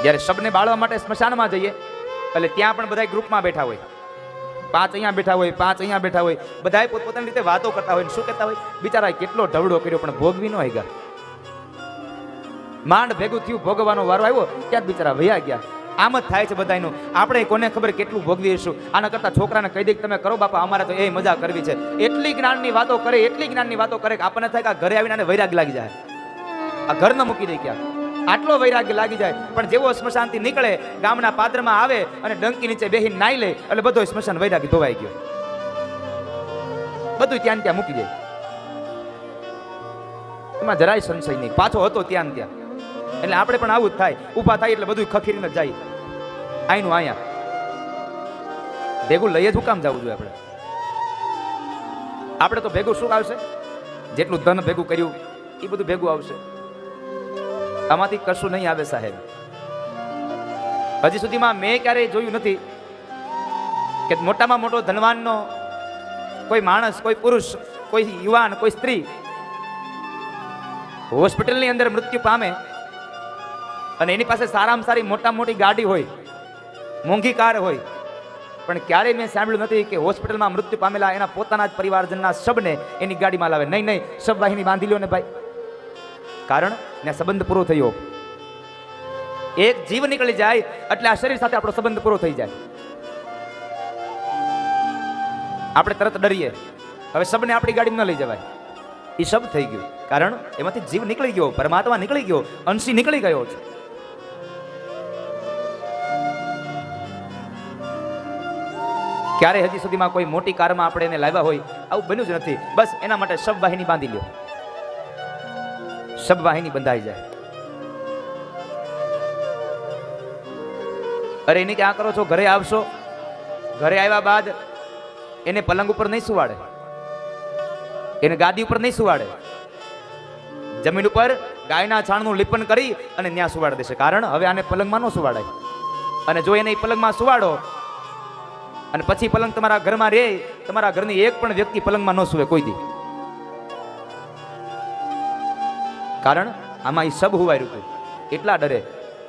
જ્યારે શબને બાળવા માટે સ્મશાનમાં જઈએ એટલે ત્યાં પણ બધા ગ્રુપમાં બેઠા હોય, 5 અહીંયા બેઠા હોય, 5 અહીંયા બેઠા હોય, બધા પોતપોતાની રીતે વાતો કરતા હોય. શું કહેતા હોય? બિચારા કેટલો ઢવડો કર્યો પણ ભોગવી ન ગયા. માંડ ભેગું થયું, ભોગવવાનો વારો આવ્યો ત્યાં બિચારા વયા ગયા. આમ જ થાય છે બધાનું. આપણે કોને ખબર કેટલું ભોગવીશું. આના કરતા છોકરાને કહી દે કે તમે કરો બાપા, અમારે તો એ મજા કરવી છે. એટલી જ્ઞાનની વાતો કરે, એટલી જ્ઞાનની વાતો કરે કે આપણને થાય કે આ ઘરે આવીને વૈરાગ લાગી જાય, આ ઘર ન મૂકી દે ક્યાં. આટલો વૈરાગ્ય લાગી જાય. પણ જેવો સ્મશાનથી નીકળે, ગામના પાદરમાં આવે અને ડંકી નીચે બેહીને નાઈ લે એટલે બધો સ્મશાન વૈરાગ્ય ધોવાઈ ગયો. બધું ત્યાં ત્યાં મૂકી દે. એમાં જરાય સંશય નહીં, પાછો હતો ત્યાં ત્યાં. એટલે આપણે પણ આવું જ થાય. ઊભા થાય એટલે બધું ખખીરીને જાય. આઈનું આયા ભેગું લઈએ જ હું કામ જવું જોઈએ? આપણે તો ભેગું શું આવશે? જેટલું ધન ભેગું કર્યું એ બધું ભેગું આવશે. આમાંથી કશું નહીં આવે સાહેબ. હજી સુધીમાં મેં ક્યારેય જોયું નથી કે મોટામાં મોટો ધનવાનનો કોઈ માણસ, કોઈ પુરુષ, કોઈ યુવાન, કોઈ સ્ત્રી હોસ્પિટલની અંદર મૃત્યુ પામે અને એની પાસે સારામાં સારી મોટામાં મોટી ગાડી હોય, મોંઘી કાર હોય, પણ ક્યારેય મેં સાંભળ્યું નથી કે હોસ્પિટલમાં મૃત્યુ પામેલા એના પોતાના જ પરિવારજનના શબને એની ગાડીમાં લાવે. નહીં નહીં, શબ વાહિની બાંધી લ્યો ને ભાઈ. કારણ ને સંબંધ પૂરો થયો. એક જીવ નીકળી જાય એટલે આ શરીર સાથે આપણો સંબંધ પૂરો થઈ જાય. આપણે તરત ડરીએ, હવે શબને આપણી ગાડીમાં ન લઈ જવાય. એ શબ થઈ ગયું. કારણ એમાંથી જીવ નીકળી ગયો, પરમાત્મા નીકળી ગયો, અંશી નીકળી ગયો છે. ક્યારે હજી સુધીમાં કોઈ મોટી કારમાં આપણે એને લાવ્યા હોય આવું બન્યું જ નથી. બસ એના માટે શબ વાહિની બાંધી લ્યો. શબ વાહિની બંધાઈ જાય. અરે એને ક્યાં કરો છો? ઘરે આવશો, ઘરે આવ્યા બાદ એને પલંગ ઉપર નહીં સુવાડે, એને ગાદી ઉપર નહીં સુવાડે, જમીન ઉપર ગાયના છાણનું લીપન કરી અને ત્યાં સુવાડી દેશે. કારણ હવે આને પલંગમાં ન સુવાડાય. અને જો એને પલંગમાં સુવાડો અને પછી પલંગ તમારા ઘરમાં રહે, તમારા ઘરની એક પણ વ્યક્તિ પલંગમાં ન સુવે કોઈ દી. કારણ આમાં એ શબ હુવાયું હતું. એટલા ડરે.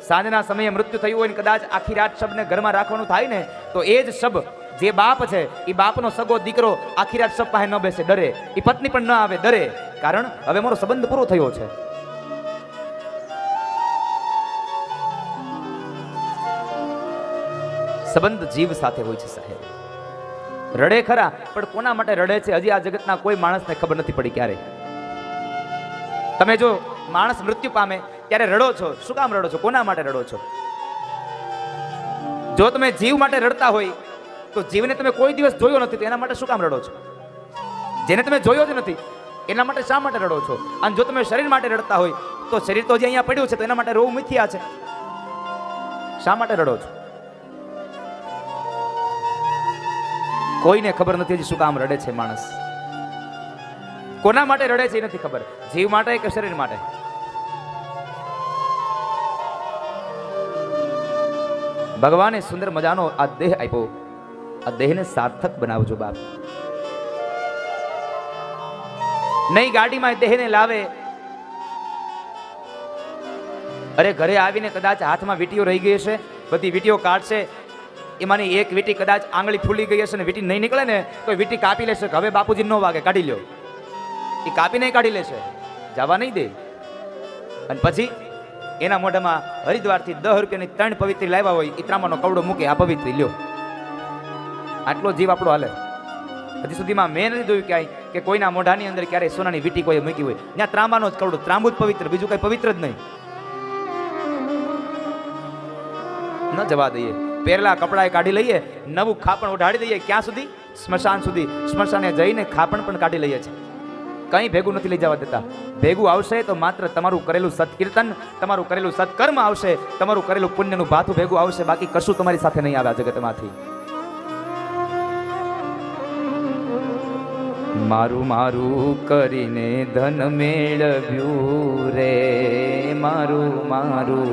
સાંજના સમયે મૃત્યુ થયું હોય ને કદાચ આખી રાત શબને ઘરમાં રાખવાનું થાય ને તો એ જ શબ, જે બાપ છે એ બાપનો સગો દીકરો આખી રાત શબ પાસે ન બેસે, ડરે. એ પત્ની પણ ન આવે, ડરે. કારણ હવે મારો સંબંધ પૂરો થયો છે. સંબંધ જીવ સાથે હોય છે સાહેબ. રડે ખરા, પણ કોના માટે રડે છે હજી આ જગતના કોઈ માણસને ખબર નથી પડી. ક્યારે તમે જો માણસ મૃત્યુ પામે ત્યારે રડો છો, શું કામ રડો છો? કોના માટે રડો છો? જો તમે જીવ માટે રડતા હોય તો જીવને તમે કોઈ દિવસ જોયો નથી તો એના માટે શું કામ રડો છો? જેને તમે જોયો જ નથી એના માટે શા માટે રડો છો? અને જો તમે શરીર માટે રડતા હોય તો શરીર તો જે અહીંયા પડ્યું છે તો એના માટે રોવું મિથ્યા છે. શા માટે રડો છો? કોઈને ખબર નથી શું કામ રડે છે માણસ. કોના માટે રડે છે એ નથી ખબર. જીવ માટે કે શરીર માટે? ભગવાને સુંદર મજાનો આ દેહ આપ્યો. આ દેહને સાર્થક બનાવજો બાપ. નહીં ગાડીમાં દેહને લાવે. અરે ઘરે આવીને કદાચ હાથમાં વીટીઓ રહી ગઈ હશે, બધી વીટીઓ કાઢશે. એમાંની એક વીટી કદાચ આંગળી ફૂલી ગઈ હશે ને વીટી નહીં નીકળે ને તો વીટી કાપી લેશે કે હવે બાપુજી નો વાગે, કાઢી લ્યો. એ કાપીને કાઢી લેશે, જવા નહીં દે. અને પછી એના મોઢામાં હરિદ્વારથી 10 રૂપિયાની 3 પવિત્રી લાવ્યા હોય ઈત્રામાનો કવડો મૂકે, આ પવિત્રી લ્યો. આટલો જીવ આપણો હાલે. હજી સુધીમાં મેં નથી જોયું ક્યાંય કે કોઈના મોઢાની અંદર ક્યારેય સોનાની વીટી કોઈ મૂકી હોય. ત્યાં ત્રાંબાનો જ કવડો, ત્રાંબુ જ પવિત્ર, બીજું કઈ પવિત્ર જ નહીં. ન જવા દઈએ. પહેરેલા કપડા કાઢી લઈએ, નવું ખાપણ ઉઢાડી દઈએ. ક્યાં સુધી? સ્મશાન સુધી. સ્મશાને જઈને ખાપણ પણ કાઢી લઈએ છીએ. કંઈ ભેગું નથી લઈ જવા દેતા. ભેગું આવશે તો માત્ર તમારું કરેલું સત્કીર્તન, તમારું કરેલું સત્કર્મ આવશે, તમારું કરેલું પુણ્યનું ભાથું ભેગું આવશે. બાકી કશું તમારી સાથે નહીં આવે આ જગતમાંથી. મારું મારું કરીને ધન મેળવ્યું રે, મારું મારું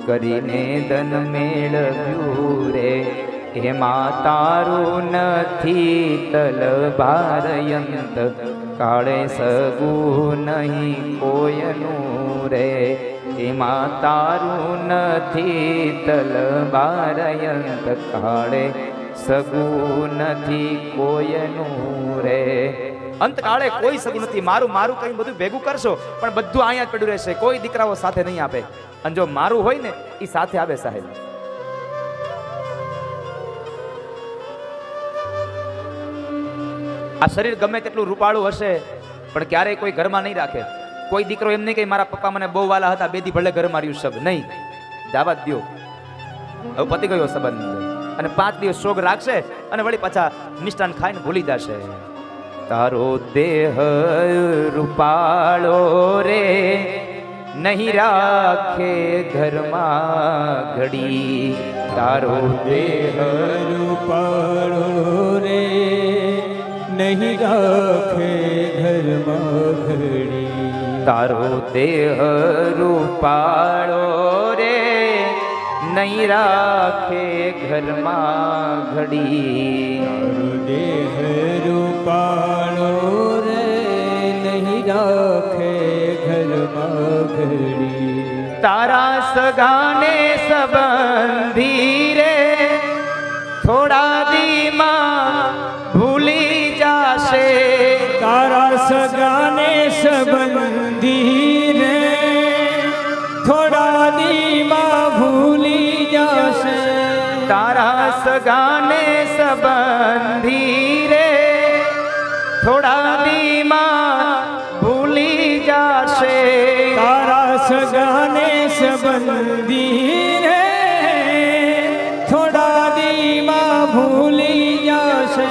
કરીને ધન મેળવ્યું રે, એમાં તારું નથી તલભારયંત, કાળે સગું નહીં કોયનું રે, એમાં તારું નથી તલવાર અંત કાળે સગું નથી કોઈનું રે. અંતકાળે કોઈ સગું નથી. મારું મારું કઈ બધું ભેગું કરશો પણ બધું અહીંયા જ પડ્યું રહેશે. કોઈ દીકરાઓ સાથે નહીં આપે. અને જો મારું હોય ને એ સાથે આવે સાહેબ. આ શરીર ગમે તેટલું રૂપાળું હશે પણ ક્યારેય કોઈ ઘરમાં નહીં રાખે. કોઈ દીકરો એમ નહીં કે મારા પપ્પા મને બહુ વાલા હતા, બે દી ભલે ઘર માર્યું શબ્દ નહીં. જવા દો, હવે પતી ગયો સંબંધ. અને 5 દિવસ શોક રાખશે અને વળી પાછા મિષ્ટાન ખાઈને ભૂલી જશે. તારો દેહ રૂપાળો રે નહીં રાખે ઘરમાં ઘડી. તારો દેહ રૂપાળો રે નહીં રાખે ઘરમાં ઘડી. તારો દેહ રૂપાળો રે નહીં રાખે ઘરમાં ઘડી. તારો દેહ રૂપાળો રે નહીં રાખે ઘરમાં ઘડી. તારા સગાને સંબંધી રે થોડા દીમાં ભૂલી જાશે. તારા સગાને સંબંધી રે થોડા દીમાં ભૂલી જશે. તારા સગાને સંબંધી રે થોડા દીમાં ભૂલી જાશે. તારા સગાને સંબંધી રે થોડા દીમાં ભૂલી જશે.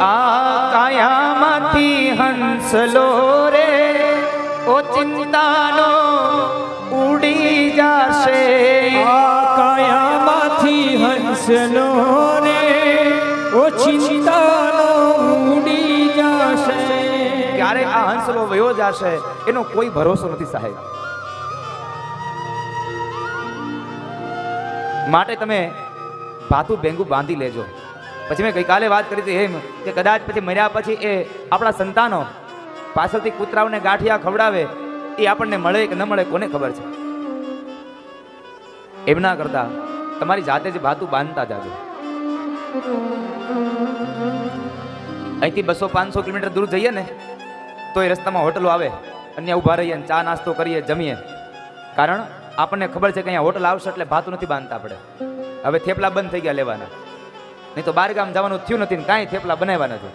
આ કાયામાંથી હંસલો રે ઓ ચિંતાનો ઉડી જાશે. આ કાયામાંથી હંસલો રે ઓ ચિંતાનો ઉડી જશે. ક્યારે આ હંસલો વયો જાશે એનો કોઈ ભરોસો નથી સાહેબ. માટે તમે ભાતું ભેંગું બાંધી લેજો. પછી મેં ગઈકાલે વાત કરી હતી એમ કે કદાચ પછી મર્યા પછી એ આપણા સંતાનો પાછળથી કૂતરાઓને ગાંઠિયા ખવડાવે એ આપણને મળે કે ન મળે કોને ખબર છે. એમ ના કરતા તમારી જાતે જ ભાતું બાંધતા જાજો. અહીંથી 200-500 કિલોમીટર દૂર જઈએ ને તો એ રસ્તામાં હોટલો આવે, અહીંયા ઊભા રહીએ ચા નાસ્તો કરીએ, જમીએ. કારણ આપણને ખબર છે કે અહીંયા હોટલ આવશે એટલે ભાતું નથી બાંધતા આપણે. હવે થેપલા બંધ થઈ ગયા લેવાના, નહીં તો બહાર ગામ જવાનું થયું નથી ને કાંઈ થેપલા બનાવ્યા નથી.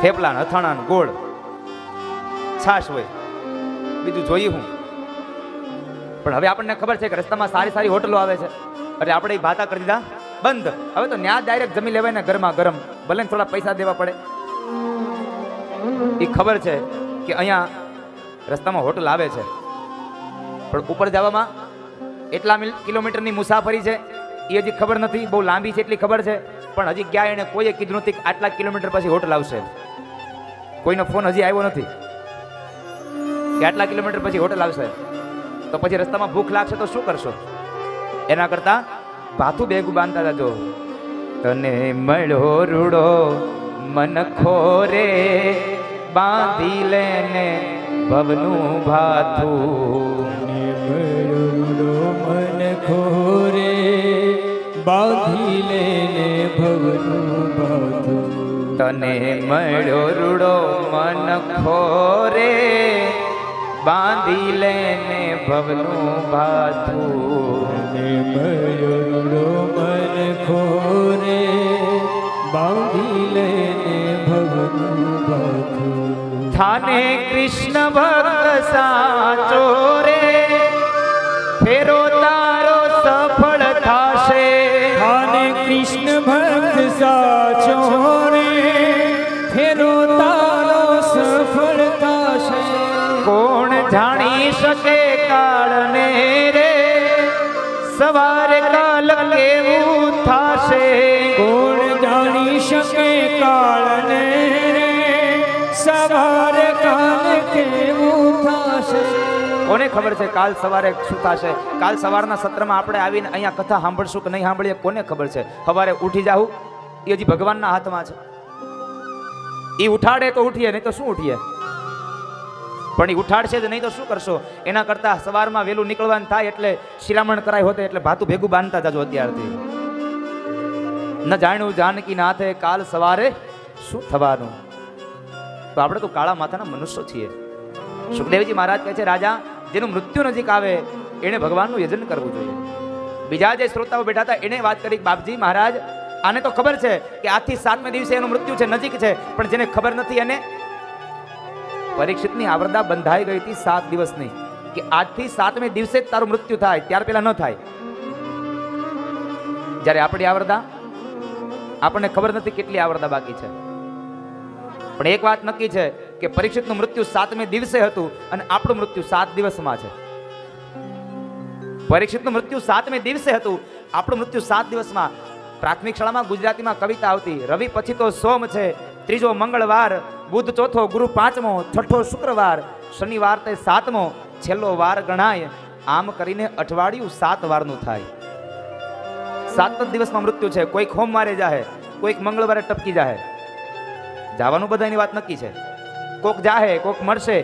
થેપલા અથાણા ગોળ છાશ હોય, બીજું જોઈએ હું. પણ હવે આપણને ખબર છે કે રસ્તામાં સારી સારી હોટલો આવે છે એટલે આપણે એ ભાતા કરી દીધા બંધ. હવે તો ન્યા ડાયરેક્ટ જમી લેવાય ને ગરમા ગરમ, ભલે થોડા પૈસા દેવા પડે. એ ખબર છે કે અહીંયા રસ્તામાં હોટલ આવે છે પણ ઉપર જવામાં એટલા કિલોમીટરની મુસાફરી છે એ હજી ખબર નથી. બહુ લાંબી છે એટલી ખબર છે પણ હજી ક્યાંય એને કોઈએ કીધું નથી કે આટલા કિલોમીટર પછી હોટલ આવશે. કોઈનો ફોન હજી આવ્યો નથી કે આટલા કિલોમીટર પછી હોટલ આવશે. તો પછી રસ્તામાં ભૂખ લાગશે તો શું કરશો? એના કરતા ભાથું ભેગું બાંધતા જાજો. તને મળ્યો રૂડો મન ખોરે બાંધી લેને ભવનું ભાથું. મન ખોરે બાંધી લેને ભવનું ભાથું. તને મળ્યો રૂડો મન ખોરે બાંધી લેને ભવનું ભાથું. તને મળ્યો રૂડો મન ખોરે બાંધી લેને ભવનું ભાથું. થાને કૃષ્ણ ભક્ત સાચો રે ફેરો તારો સફળ થાશે. થાને કૃષ્ણ ભક્ત સાચો રે ફેરો તારો સફળ થાશે. કોણ જાણી શકે કાળને રે સવારે કાલ કેવું થાશે. કોણ જાણી શકે કાળને રે સવારે કાલ કેવું થાશે. કોને ખબર છે કાલ સવારે શું થશે? કાલ સવારના સત્રમાં આપણે આવીને અહીંયા કથા સાંભળશું કે નહીં સાંભળીએ કોને ખબર છે? સવારે ઉઠી જાવું એ હજી ભગવાનના હાથમાં છે. એ ઉઠાડે તો ઉઠીએ, નહીં તો શું ઉઠીએ? પણ એ ઉઠાડશે જ નહીં તો શું કરશો? એના કરતાં સવારમાં વહેલું નીકળવાનું થાય એટલે શિરામણ કરાય હોતે એટલે ભાતું ભેગું બાંધતા જાજો અત્યારથી. ન જાણ્યું જાનકી નાથે કાલ સવારે શું થવાનું. તો આપણે તો કાળા માથાના મનુષ્યો છીએ. સુખદેવજી મહારાજ કહે છે રાજા જેનું મૃત્યુ નજીક આવે એને ભગવાનનું યજન કરવું જોઈએ. બીજા જે શ્રોતાઓ બેઠા હતા એને વાત કરી બાપજી મહારાજ આને તો ખબર છે કે આજથી 7મે દિવસે એનું મૃત્યુ છે, નજીક છે, પણ જેને ખબર નથી એને પરીક્ષિતની આવરદા બંધાઈ ગઈ હતી 7 દિવસની કે આજથી 7મે દિવસે જ તારું મૃત્યુ થાય, ત્યાર પહેલા ન થાય. જ્યારે આપણી આવરદા આપણને ખબર નથી કેટલી આવરદા બાકી છે, પણ એક વાત નક્કી છે કે પરીક્ષિતનું મૃત્યુ 7મે દિવસે હતું અને આપણું મૃત્યુ 7 દિવસમાં છે. પરીક્ષિતનું મૃત્યુ 7મે દિવસે હતું, આપણું મૃત્યુ 7 દિવસમાં. પ્રાથમિક શાળામાં ગુજરાતીમાં કવિતા આવતી, રવિ પછી તો સોમ છે, ત્રીજો મંગળવાર, બુધ ચોથો, ગુરુ 5મો, છઠ્ઠો શુક્રવાર, શનિવાર તે 7મો, છેલ્લો વાર ગણાય, આમ કરીને અઠવાડિયું 7 વારનું થાય. 7 જ દિવસમાં મૃત્યુ છે. કોઈક સોમવારે જાહે, કોઈક મંગળવારે ટપકી જાહે. જવાનું બધાની વાત નક્કી છે. કોક જાહે, કોક મળશે,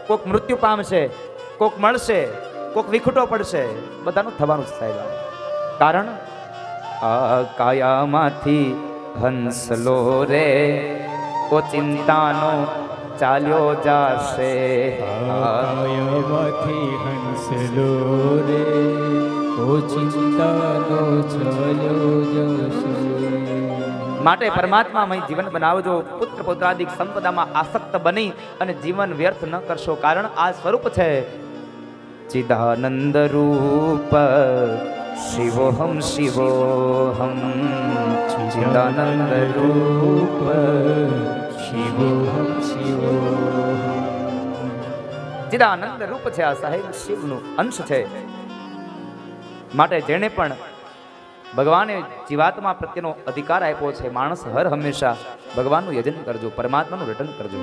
કોક મૃત્યુ પામશે, કોક મળશે, કોક વિખૂટો પડશે. બધાનું થવાનું જ સાહેબ. કારણ આ કાયામાંથી હંસલો રે ઓ ચિંતાનો ચાલ્યો જાશે. કાયામાંથી હંસલો રે ઓ ચિંતાનો ચાલ્યો જશે. માટે પરમાત્મામય જીવન બનાવજો. પુત્ર પુત્રાદિક સંપદામાં આસક્ત બની અને જીવન વ્યર્થ ન કરશો. કારણ આ સ્વરૂપ છે ચિદાનંદ રૂપ શિવોહમ શિવોહમ. ચિદાનંદ રૂપ શિવોહમ શિવોહમ. ચિદાનંદ રૂપ છે આ સાહેબ, શિવનું અંશ છે. માટે જેણે પણ ભગવાને જીવાત્મા પ્રત્યેનો અધિકાર આપ્યો છે, માણસ હર હંમેશા ભગવાનનું યજન કરજો, પરમાત્માનું રટન કરજો.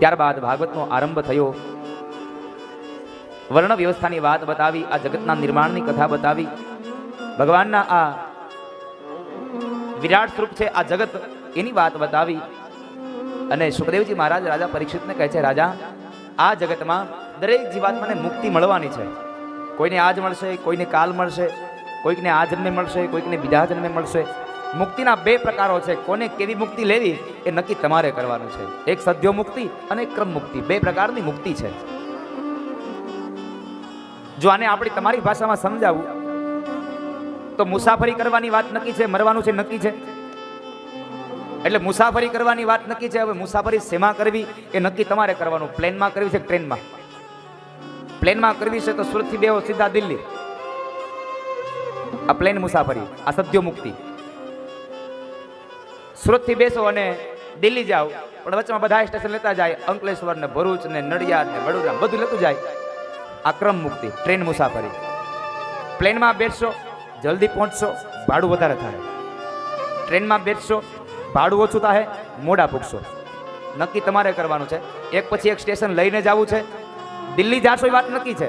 ત્યારબાદ ભાગવતનો આરંભ થયો. વર્ણ વ્યવસ્થાની વાત બતાવી, આ જગતના નિર્માણની કથા બતાવી, ભગવાનના આ વિરાટ સ્વરૂપ છે આ જગત, એની વાત બતાવી. અને સુખદેવજી મહારાજ રાજા પરીક્ષિતને કહે છે રાજા આ જગતમાં દરેક જીવાત્માને મુક્તિ મળવાની છે. કોઈને આજ મળશે, કોઈને કાલ મળશે, કોઈકને આ જન્મે મળશે, કોઈકને બીજા જન્મે મળશે. મુક્તિના 2 પ્રકારો છે. કોને કેવી મુક્તિ લેવી એ નક્કી તમારે કરવાનું છે. એક સદ્યો મુક્તિ અને ક્રમ મુક્તિ. 2 પ્રકારની મુક્તિ છે. જો આને આપણી તમારી ભાષામાં સમજાવું તો મુસાફરી કરવાની વાત નક્કી છે, મરવાનું છે નક્કી છે. એટલે મુસાફરી કરવાની વાત નક્કી છે. હવે મુસાફરી શેમાં કરવી એ નક્કી તમારે કરવાનું. પ્લેનમાં કરવી છે, ટ્રેનમાં. પ્લેનમાં કરવી છે તો સુરતથી બેહો સીધા દિલ્હી, આ પ્લેન મુસાફરી, આ સદ્યો મુક્તિ. સુરતથી બેસો અને દિલ્હી જાઓ, પણ વચ્ચેમાં બધા સ્ટેશન લેતા જાય, અંકલેશ્વર ને ભરૂચ ને નડિયાદ ને વડોદરા બધું લેતું જાય. આ ક્રમ મુક્તિ, ટ્રેન મુસાફરી. પ્લેનમાં બેસશો જલ્દી પહોંચશો, ભાડું વધારે થાય. ટ્રેનમાં બેસશો ભાડું ઓછું થાય, મોડા પૂગશો. નક્કી તમારે કરવાનું છે. એક પછી એક સ્ટેશન લઈને જવું છે. દિલ્હી જાશો એ વાત નક્કી છે.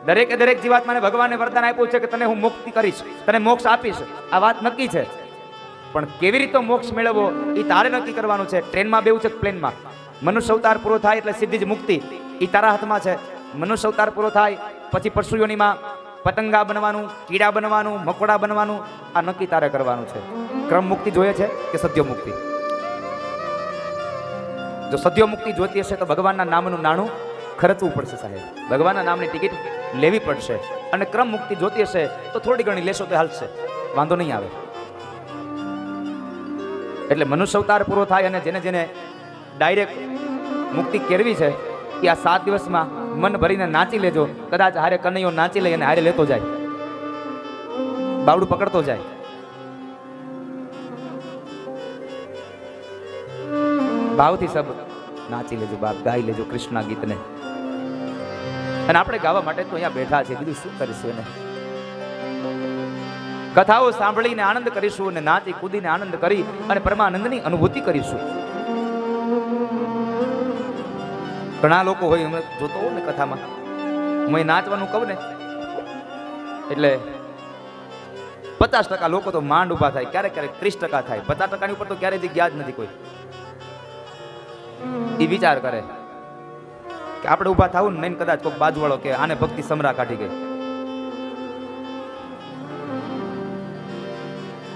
દરેકે દરેક જીવાત્માને ભગવાને વરદાન આપ્યું છે કે તને હું મુક્તિ કરીશ, તને મોક્ષ આપીશ. આ વાત નક્કી છે. પણ કેવી રીતે મોક્ષ મેળવવો એ તારે નક્કી કરવાનું છે. ટ્રેનમાં બેવું છે, પ્લેનમાં. મનુષ્ય અવતાર પૂરો થાય એટલે સીધી જ મુક્તિ, એ તારા હાથમાં છે. મનુષ્ય અવતાર પૂરો થાય પછી પશુ યોનિમાં પતંગા બનવાનું, કીડા બનવાનું, મકોડા બનવાનું, આ નક્કી તારે કરવાનું છે. ક્રમ મુક્તિ જોઈએ છે કે સદ્યો મુક્તિ? જો સદ્યો મુક્તિ જોતી હશે તો ભગવાનના નામનું નાણું ખર્ચવું પડશે સાહેબ. ભગવાનના નામની ટિકિટ લેવી પડશે. અને ક્રમ મુક્તિ જોતી હશે તો થોડી ઘણી લેશો તો હાલશે, વાંધો નહીં આવે. એટલે મનુષ્ય અવતાર પૂરો થાય અને જેને જેને ડાયરેક્ટ મુક્તિ કેળવી છે કે આ 7 દિવસમાં મન ભરીને નાચી લેજો. કદાચ હારે કનૈયો નાચી લઈ અને હારે લેતો જાય, બાવડું પકડતો જાય. ભાવથી સબ નાચી લેજો બાપ, ગાઈ લેજો કૃષ્ણ ગીતને. અને આપણે ગાવા માટે તો અહીંયા બેઠા છે, બીજું શું કરીશું? એને કથાઓ સાંભળીને આનંદ કરીશું અને નાચી કૂદીને આનંદ કરી અને પરમાનંદની અનુભૂતિ કરીશું. ઘણા લોકો હોય, અમે જોતો હોઉં ને કથામાં, હું નાચવાનું કહું ને એટલે 50% લોકો તો માંડ ઉભા થાય, ક્યારેક ક્યારેક 30% થાય. 50%ની ઉપર તો ક્યારેય ગયા જ નથી કોઈ. એ વિચાર કરે કે આપણે ઊભા થવું ને નહીં, કદાચ કોઈ બાજુવાળો કે આને ભક્તિ સમરા કાઢી ગઈ,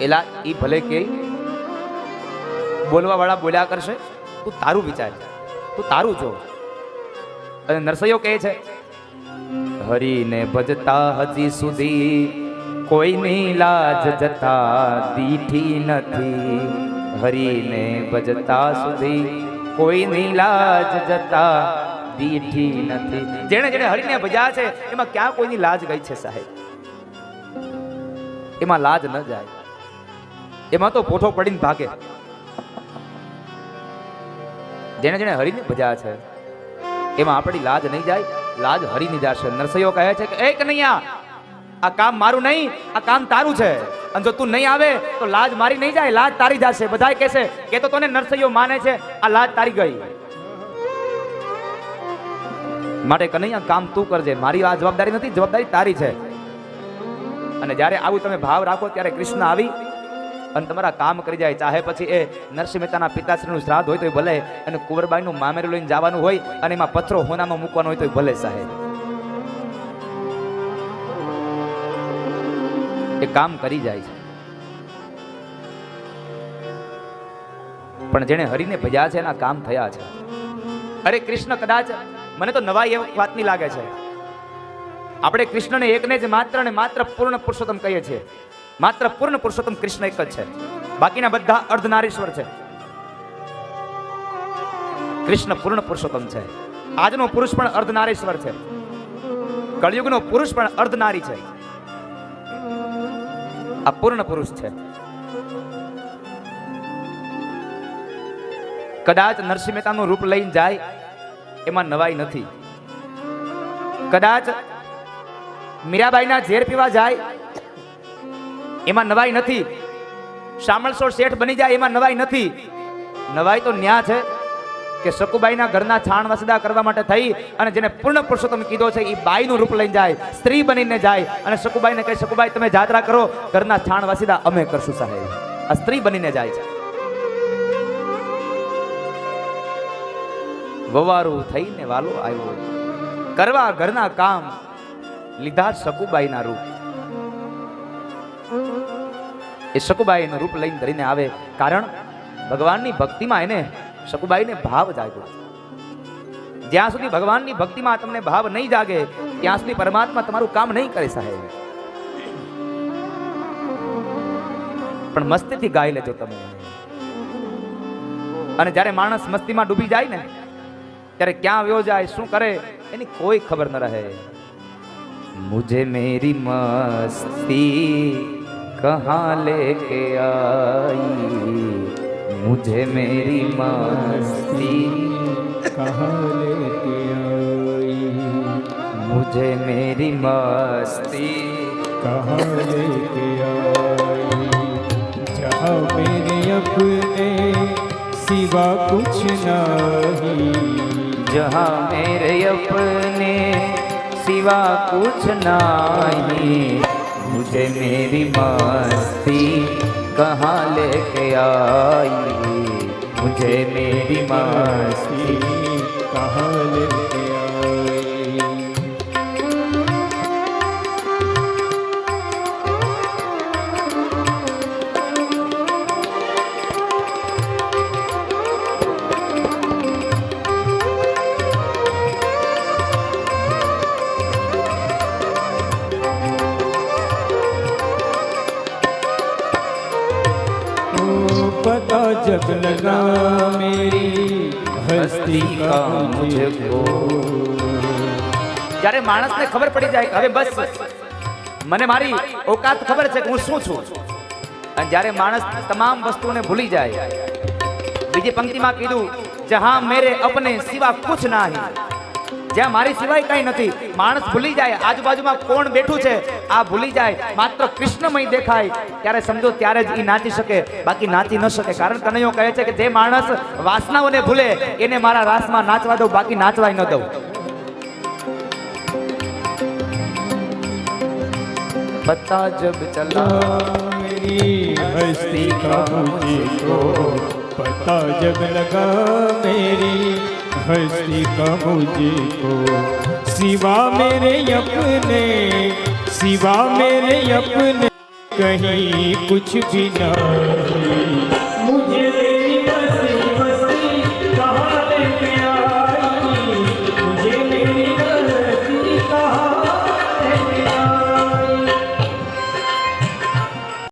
એલા ઈ ભલે કે બોલવા વાળા બોલ્યા કરશે, તું તારું વિચાર, તું તારું જો. અને નરસૈયો કહે છે, હરીને ભજતા હજી સુધી કોઈની લાજ જતા દીઠી નથી, હરીને ભજતા સુધી કોઈની લાજ જતા દીઠી નથી. જેણે જેણે હરીને ભજ્યા છે એમાં ક્યાં કોઈની લાજ ગઈ છે સાહેબ? એમાં લાજ ન જાય, એમાં તો પોઠો પડીને ભાગે. જેને જેને હરીને ભજ્યા છે એમાં આપણી લાજ નહીં જાય, લાજ હરીની જશે. નરસૈયો કહે છે કે એ કનૈયા, આ કામ મારું નહીં, આ કામ તારું છે, અને જો તું નહીં આવે તો લાજ મારી નહીં જાય, લાજ તારી જશે. બધાય કહેશે કે તો તને નરસૈયો માને છે, આ લાજ તારી ગઈ. માટે કનૈયા કામ તું કરજે, મારી આ જવાબદારી નથી, જવાબદારી તારી છે. અને જ્યારે આવું તમે ભાવ રાખો ત્યારે કૃષ્ણ આવી અને તમારા કામ કરી જાય. ચાહે પછી એ નરસિંહ મહેતાના પિતાશ્રીનું શ્રાદ્ધ હોય તો ભલે, અને કુંવરબાઈનું મામેરું લઈને જવાનું હોય અને એમાં પથરો હોનામાં મૂકવાનો હોય તો ભલે સાહેબ, એ કામ કરી જાય છે. પણ જેને હરીને ભજ્યા છે એના કામ થયા છે. અરે કૃષ્ણ, કદાચ મને તો નવાઈ એ વાતની લાગે છે, આપણે કૃષ્ણને એકને જ માત્ર ને માત્ર પૂર્ણ પુરુષોત્તમ કહીએ છીએ. માત્ર પૂર્ણ પુરુષોત્તમ કૃષ્ણ એક જ છે, બાકીના બધા અર્ધનારીશ્વર છે. કૃષ્ણ પૂર્ણ પુરુષોત્તમ છે. આજનો પુરુષ પણ અર્ધનારીશ્વર છે, કળિયુગનો પુરુષ પણ અર્ધનારી છે. આ પૂર્ણ પુરુષ છે. કદાચ નરસિંહ મહેતાનું રૂપ લઈને જાય એમાં નવાઈ નથી, કદાચ મીરાબાઈના ઝેર પીવા જાય એમાં નવાઈ નથી, શામળસોળ શેઠ બની જાય એમાં નવાઈ નથી. નવાઈ તો ન્યા છે કે સકુબાઈના ઘરના છાણ વસદા કરવા માટે થઈ અને જેને પૂર્ણ પુરુષોત્તમ કીધો છે એ બાઈનું રૂપ લઈને જાય, સ્ત્રી બનીને જાય અને સકુબાઈને કહે, સકુબાઈ તમે જાત્રા કરો, ઘરના છાણ વસદા અમે કરશું સાહેબ. આ સ્ત્રી બનીને જાય છે. વવારું થઈને વાલો આવ્યો, કરવા ઘરના કામ, લીધા સકુબાઈના રૂપ. એ સકુબાઈનું રૂપ લઈને ધરીને આવે, કારણ ભગવાનની ભક્તિમાં એને સકુબાઈને ભાવ જાગ્યો. જ્યાં સુધી ભગવાનની ભક્તિમાં તમને ભાવ નહીં જાગે ત્યાં સુધી પરમાત્મા તમારું કામ નહીં કરે સાહેબ. પણ મસ્તીથી ગાઈ લેજો તમે. અને જ્યારે માણસ મસ્તીમાં ડૂબી જાય ને ત્યારે ક્યાં વ્યો જાય, શું કરે એની કોઈ ખબર ન રહે. મુझे मेरी मस्ती कहाँ लेके आई, मुझे मेरी मस्ती कहाँ लेके आई, मुझे मेरी मस्ती कहाँ लेके आई, जहाँ मेरे अपने सिवा कुछ नहीं, जहाँ मेरे अपने सिवा कुछ नहीं, मुझे मेरी मस्ती कहाँ लेके आई, मुझे मेरी मस्ती कहाँ लेके आई. पता जब लगा मेरी हस्ती का मुझको. જ્યારે માણસને ખબર પડી જાય હવે બસ મને મારી ઓકાત ખબર છે કે હું શું છું, અને જ્યારે માણસ તમામ વસ્તુને ભૂલી જાય, બીજી પંક્તિમાં કીધું જહાં મેરે અપને સિવા કુછ નહીં, જ્યાં મારી સિવાય કઈ નથી. માણસ ભૂલી જાય આજુબાજુમાં કોણ બેઠું છે આ ભૂલી જાય, માત્ર કૃષ્ણમય દેખાય ત્યારે સમજો ત્યારે જ એ નાચી શકે, બાકી નાચી ન શકે. કારણ કનૈયો કહે છે કે જે માણસ વાસનાઓને ભૂલે એને મારા રાસમાં નાચવા દઉં, બાકી નાચવાય ન દઉં. पता जब चला मेरी हस्ती का मुझको, पता जब लगा मेरी हस्ती का मुझको, सिवा मेरे अपने, सिवा मेरे अपने कहीं कुछ भी नहीं। मुझे